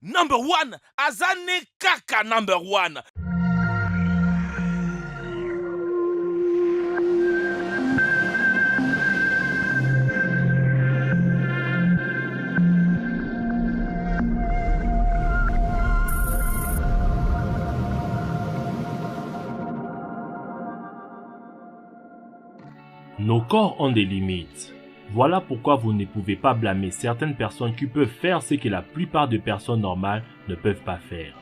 Number one, Azane Kaka number one. Nos corps ont des limites. Voilà pourquoi vous ne pouvez pas blâmer certaines personnes qui peuvent faire ce que la plupart des personnes normales ne peuvent pas faire.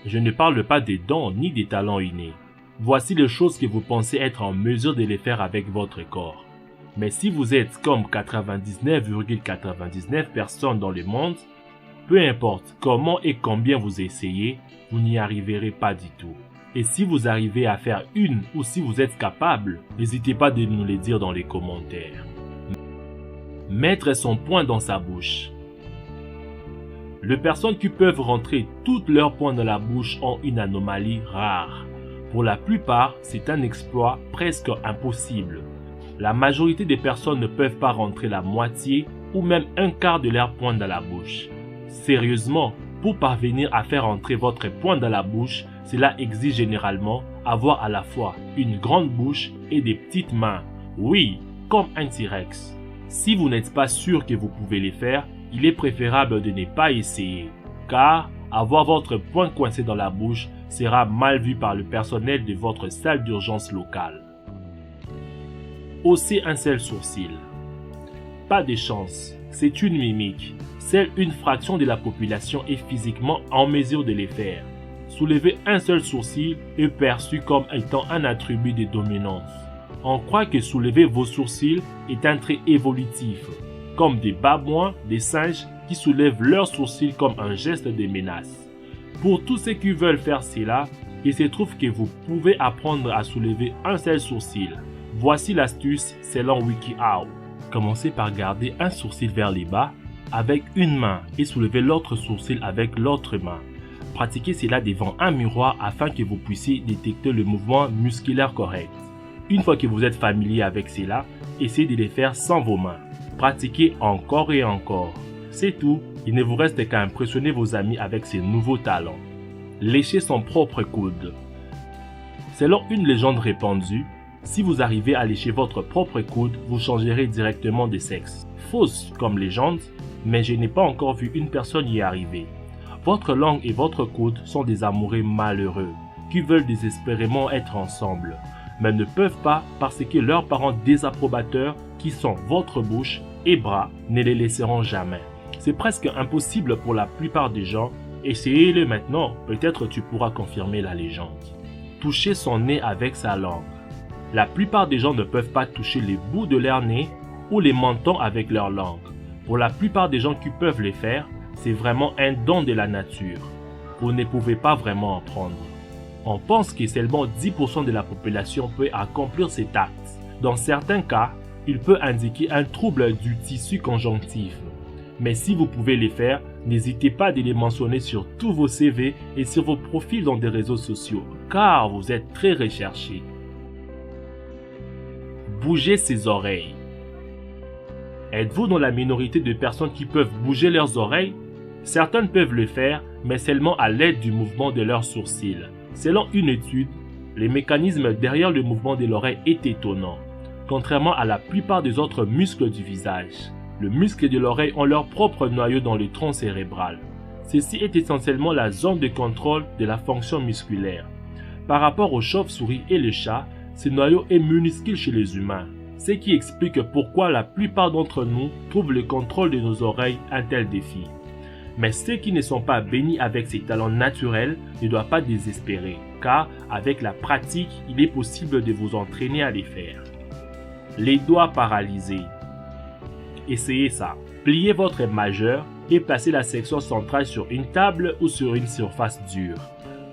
Je ne parle pas des dons ni des talents innés. Voici les choses que vous pensez être en mesure de les faire avec votre corps. Mais si vous êtes comme 99,99% personnes dans le monde, peu importe comment et combien vous essayez, vous n'y arriverez pas du tout. Et si vous arrivez à faire une ou si vous êtes capable, n'hésitez pas de nous le dire dans les commentaires. Mettre son poing dans sa bouche. Les personnes qui peuvent rentrer toutes leurs poings dans la bouche ont une anomalie rare. Pour la plupart, c'est un exploit presque impossible. La majorité des personnes ne peuvent pas rentrer la moitié ou même un quart de leur poing dans la bouche. Sérieusement, pour parvenir à faire entrer votre poing dans la bouche, cela exige généralement avoir à la fois une grande bouche et des petites mains. Oui, comme un T-Rex. Si vous n'êtes pas sûr que vous pouvez les faire, il est préférable de ne pas essayer. Car avoir votre poing coincé dans la bouche sera mal vu par le personnel de votre salle d'urgence locale. Hausser un seul sourcil. Pas de chance, c'est une mimique. Seule une fraction de la population est physiquement en mesure de les faire. Soulever un seul sourcil est perçu comme étant un attribut de dominance. On croit que soulever vos sourcils est un trait évolutif, comme des babouins, des singes qui soulèvent leurs sourcils comme un geste de menace. Pour tous ceux qui veulent faire cela, il se trouve que vous pouvez apprendre à soulever un seul sourcil. Voici l'astuce selon WikiHow. Commencez par garder un sourcil vers les bas avec une main et soulever l'autre sourcil avec l'autre main. Pratiquez cela devant un miroir afin que vous puissiez détecter le mouvement musculaire correct. Une fois que vous êtes familier avec cela, essayez de les faire sans vos mains. Pratiquez encore et encore. C'est tout, il ne vous reste qu'à impressionner vos amis avec ces nouveaux talents. Lécher son propre coude. Selon une légende répandue, si vous arrivez à lécher votre propre coude, vous changerez directement de sexe. Fausse comme légende, mais je n'ai pas encore vu une personne y arriver. Votre langue et votre coude sont des amoureux malheureux qui veulent désespérément être ensemble, mais ne peuvent pas parce que leurs parents désapprobateurs, qui sont votre bouche et bras, ne les laisseront jamais. C'est presque impossible pour la plupart des gens. Essayez-le maintenant, peut-être tu pourras confirmer la légende. Toucher son nez avec sa langue. La plupart des gens ne peuvent pas toucher les bouts de leur nez ou les mentons avec leur langue. Pour la plupart des gens qui peuvent le faire, c'est vraiment un don de la nature. Vous ne pouvez pas vraiment en prendre. On pense que seulement 10% de la population peut accomplir cet acte. Dans certains cas, il peut indiquer un trouble du tissu conjonctif. Mais si vous pouvez les faire, n'hésitez pas de les mentionner sur tous vos CV et sur vos profils dans des réseaux sociaux, car vous êtes très recherchés. Bouger ses oreilles. Êtes-vous dans la minorité de personnes qui peuvent bouger leurs oreilles? Certaines peuvent le faire, mais seulement à l'aide du mouvement de leurs sourcils. Selon une étude, le mécanisme derrière le mouvement de l'oreille est étonnant. Contrairement à la plupart des autres muscles du visage, les muscles de l'oreille ont leur propre noyau dans le tronc cérébral. Ceci est essentiellement la zone de contrôle de la fonction musculaire. Par rapport aux chauves-souris et les chats, ce noyau est minuscule chez les humains, ce qui explique pourquoi la plupart d'entre nous trouvent le contrôle de nos oreilles un tel défi. Mais ceux qui ne sont pas bénis avec ces talents naturels ne doivent pas désespérer, car avec la pratique, il est possible de vous entraîner à les faire. Les doigts paralysés. Essayez ça. Pliez votre majeur et placez la section centrale sur une table ou sur une surface dure.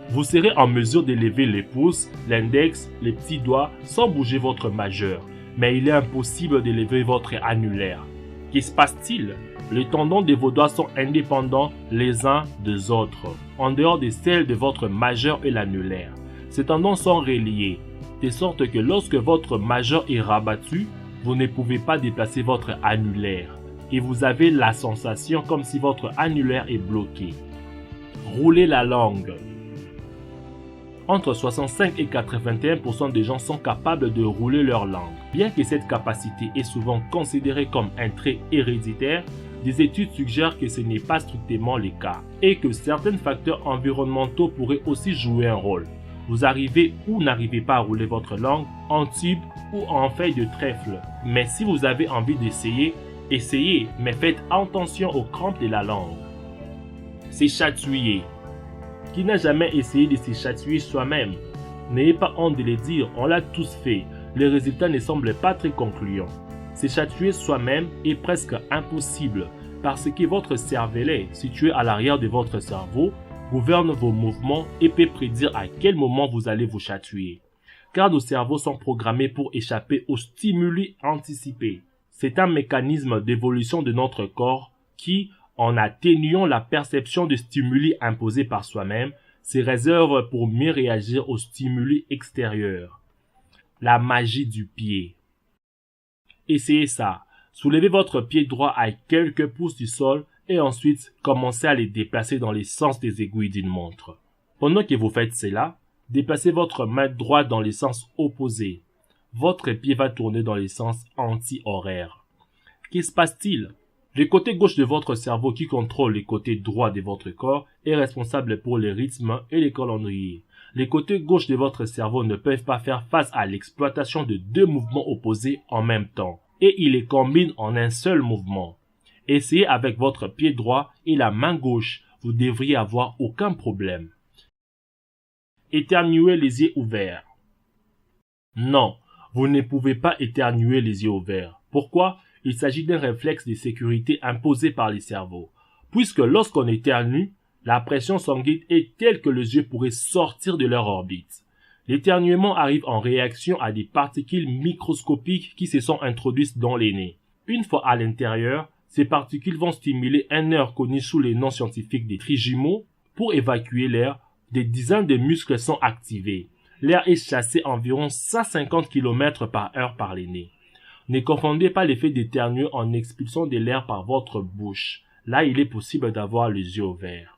Vous serez en mesure d'élever les pouces, l'index, les petits doigts sans bouger votre majeur, mais il est impossible d'élever votre annulaire. Qu'est-ce qui se passe-t-il? Les tendons de vos doigts sont indépendants les uns des autres, en dehors de celles de votre majeur et l'annulaire. Ces tendons sont reliés, de sorte que lorsque votre majeur est rabattu, vous ne pouvez pas déplacer votre annulaire et vous avez la sensation comme si votre annulaire est bloqué. Rouler la langue. Entre 65 et 81% des gens sont capables de rouler leur langue. Bien que cette capacité est souvent considérée comme un trait héréditaire, des études suggèrent que ce n'est pas strictement le cas et que certains facteurs environnementaux pourraient aussi jouer un rôle. Vous arrivez ou n'arrivez pas à rouler votre langue en tube ou en feuille de trèfle. Mais si vous avez envie d'essayer, essayez, mais faites attention aux crampes de la langue. S'échatouiller. Qui n'a jamais essayé de s'échatouiller soi-même? N'ayez pas honte de le dire, on l'a tous fait. Les résultats ne semblent pas très concluants. S'échatouiller soi-même est presque impossible parce que votre cervelet, situé à l'arrière de votre cerveau, gouverne vos mouvements et peut prédire à quel moment vous allez vous chatouiller. Car nos cerveaux sont programmés pour échapper aux stimuli anticipés. C'est un mécanisme d'évolution de notre corps qui, en atténuant la perception de stimuli imposés par soi-même, se réserve pour mieux réagir aux stimuli extérieurs. La magie du pied. Essayez ça. Soulevez votre pied droit à quelques pouces du sol et ensuite commencez à les déplacer dans les sens des aiguilles d'une montre. Pendant que vous faites cela, déplacez votre main droite dans les sens opposés. Votre pied va tourner dans les sens anti-horaires. Qu'est-ce qui se passe-t-il? Le côté gauche de votre cerveau qui contrôle le côté droit de votre corps est responsable pour les rythmes et les calendriers. Les côtés gauche de votre cerveau ne peuvent pas faire face à l'exploitation de deux mouvements opposés en même temps et ils les combinent en un seul mouvement. Essayez avec votre pied droit et la main gauche, vous devriez avoir aucun problème. Éternuer les yeux ouverts. Non, vous ne pouvez pas éternuer les yeux ouverts. Pourquoi? Il s'agit d'un réflexe de sécurité imposé par les cerveaux, puisque lorsqu'on éternue, la pression sanguine est telle que les yeux pourraient sortir de leur orbite. L'éternuement arrive en réaction à des particules microscopiques qui se sont introduites dans les nez. Une fois à l'intérieur, ces particules vont stimuler un nerf connu sous les noms scientifiques des trijumeaux. Pour évacuer l'air, des dizaines de muscles sont activés. L'air est chassé environ 150 km par heure par les nez. Ne confondez pas l'effet d'éternuer en expulsant de l'air par votre bouche. Là, il est possible d'avoir les yeux ouverts.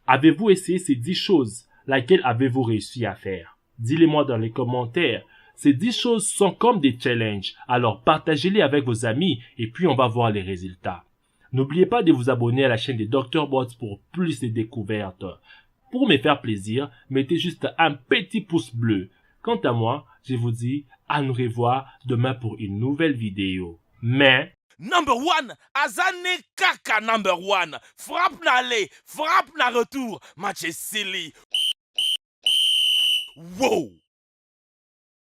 Avez-vous essayé ces 10 choses? Laquelle avez-vous réussi à faire? Dites-le-moi dans les commentaires. Ces 10 choses sont comme des challenges, alors partagez-les avec vos amis et puis on va voir les résultats. N'oubliez pas de vous abonner à la chaîne de Dr. Bots pour plus de découvertes. Pour me faire plaisir, mettez juste un petit pouce bleu. Quant à moi, je vous dis à nous revoir demain pour une nouvelle vidéo. Mais Number one, Azane Kaka number one. Frappe n'aller, frappe n'a retour. Match est silly. Wow!